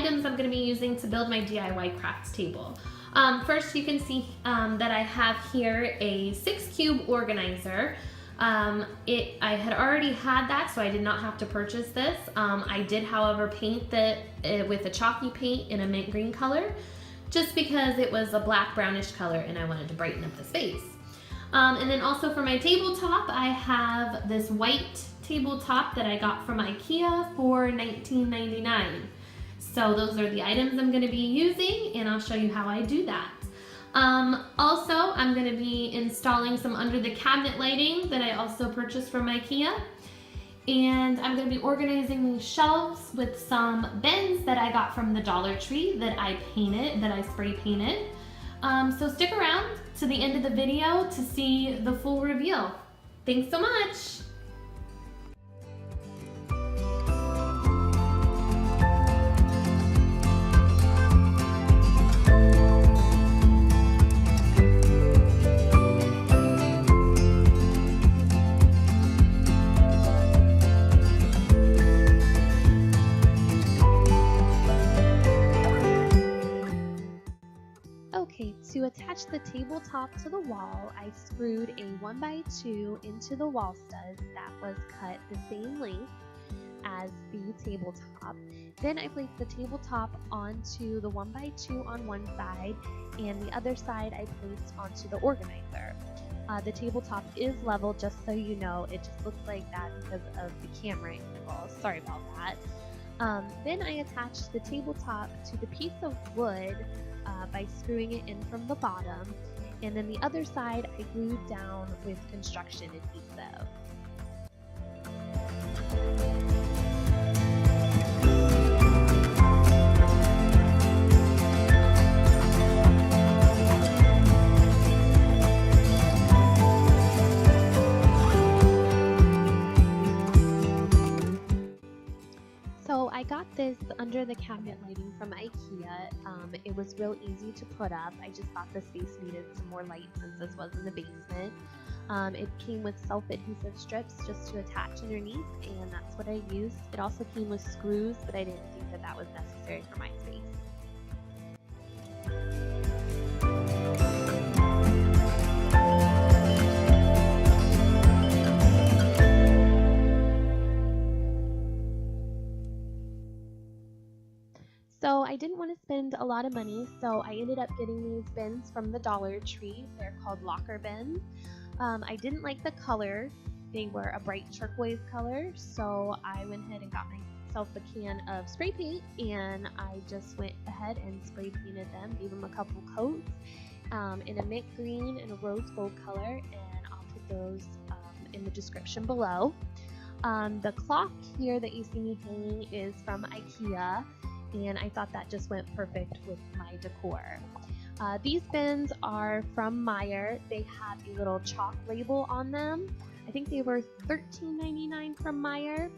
items I'm going to be using to build my DIY crafts table. First, you can see that I have here a 6-cube organizer. I had already had that, so I did not have to purchase this. I did, however, paint it with a chalky paint in a mint green color, just because it was a black brownish color and I wanted to brighten up the space. And then also for my tabletop, I have this white tabletop that I got from IKEA for $19.99. So those are the items I'm going to be using, and I'll show you how I do that. Also, I'm going to be installing some under the cabinet lighting that I also purchased from IKEA. And I'm going to be organizing these shelves with some bins that I got from the Dollar Tree that I spray painted. So stick around to the end of the video to see the full reveal. Thanks so much! Okay, to attach the tabletop to the wall, I screwed a 1x2 into the wall studs that was cut the same length as the tabletop. Then I placed the tabletop onto the 1x2 on one side, and the other side I placed onto the organizer. The tabletop is level, just so you know. It just looks like that because of the camera angle. Sorry about that. Then I attached the tabletop to the piece of wood by screwing it in from the bottom, and then the other side I glued down with construction adhesive. So I got this under the cabinet lighting from IKEA. It was real easy to put up. I just thought the space needed some more light since this was in the basement. It came with self-adhesive strips just to attach underneath, and that's what I used. It also came with screws, but I didn't think that was necessary for my space. So I didn't want to spend a lot of money, so I ended up getting these bins from the Dollar Tree. They're called locker bins. I didn't like the color. They were a bright turquoise color, so I went ahead and got myself a can of spray paint, and I just went ahead and spray painted them, gave them a couple coats in a mint green and a rose gold color, and I'll put those in the description below. The clock here that you see me hanging is from IKEA, and I thought that just went perfect with my decor. These bins are from Meijer. They have a little chalk label on them. I think they were $13.99 from Meijer,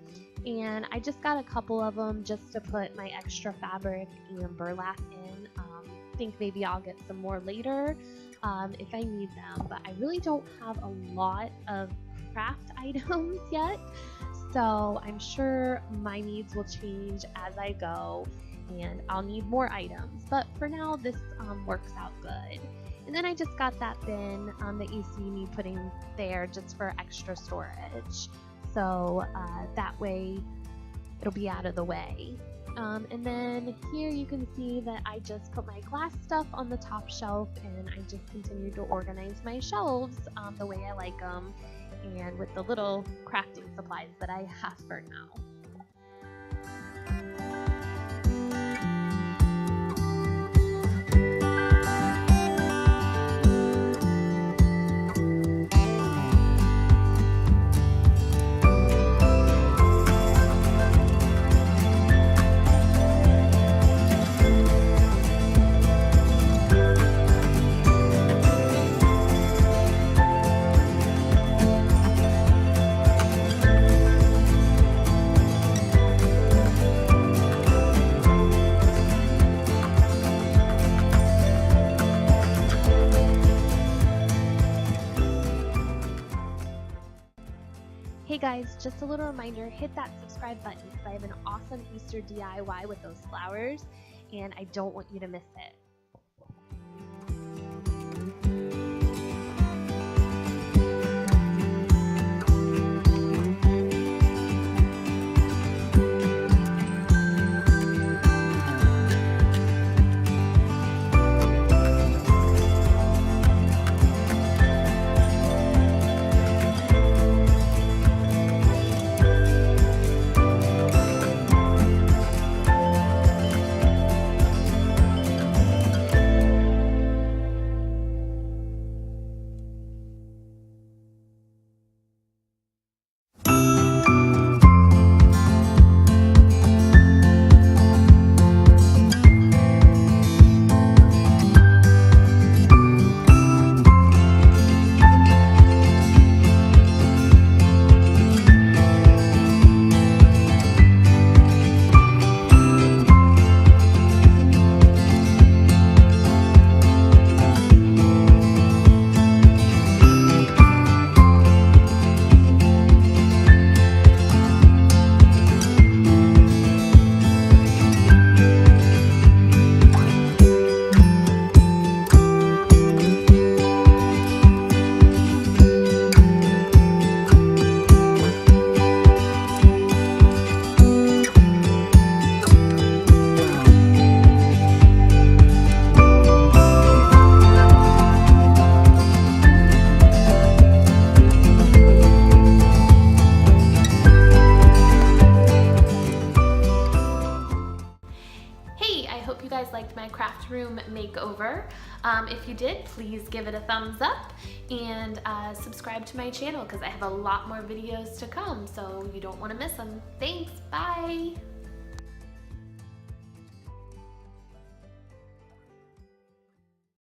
and I just got a couple of them just to put my extra fabric and burlap in. I think maybe I'll get some more later if I need them, but I really don't have a lot of craft items yet, so I'm sure my needs will change as I go, and I'll need more items, but for now this works out good. And then I just got that bin that you see me putting there just for extra storage, so that way it'll be out of the way. And then here you can see that I just put my glass stuff on the top shelf, and I just continue to organize my shelves the way I like them, and with the little crafting supplies that I have for now. Hey guys, just a little reminder, hit that subscribe button because I have an awesome Easter DIY with those flowers and I don't want you to miss it. Hey, I hope you guys liked my craft room makeover. If you did, please give it a thumbs up and subscribe to my channel because I have a lot more videos to come, so you don't want to miss them. Thanks, bye!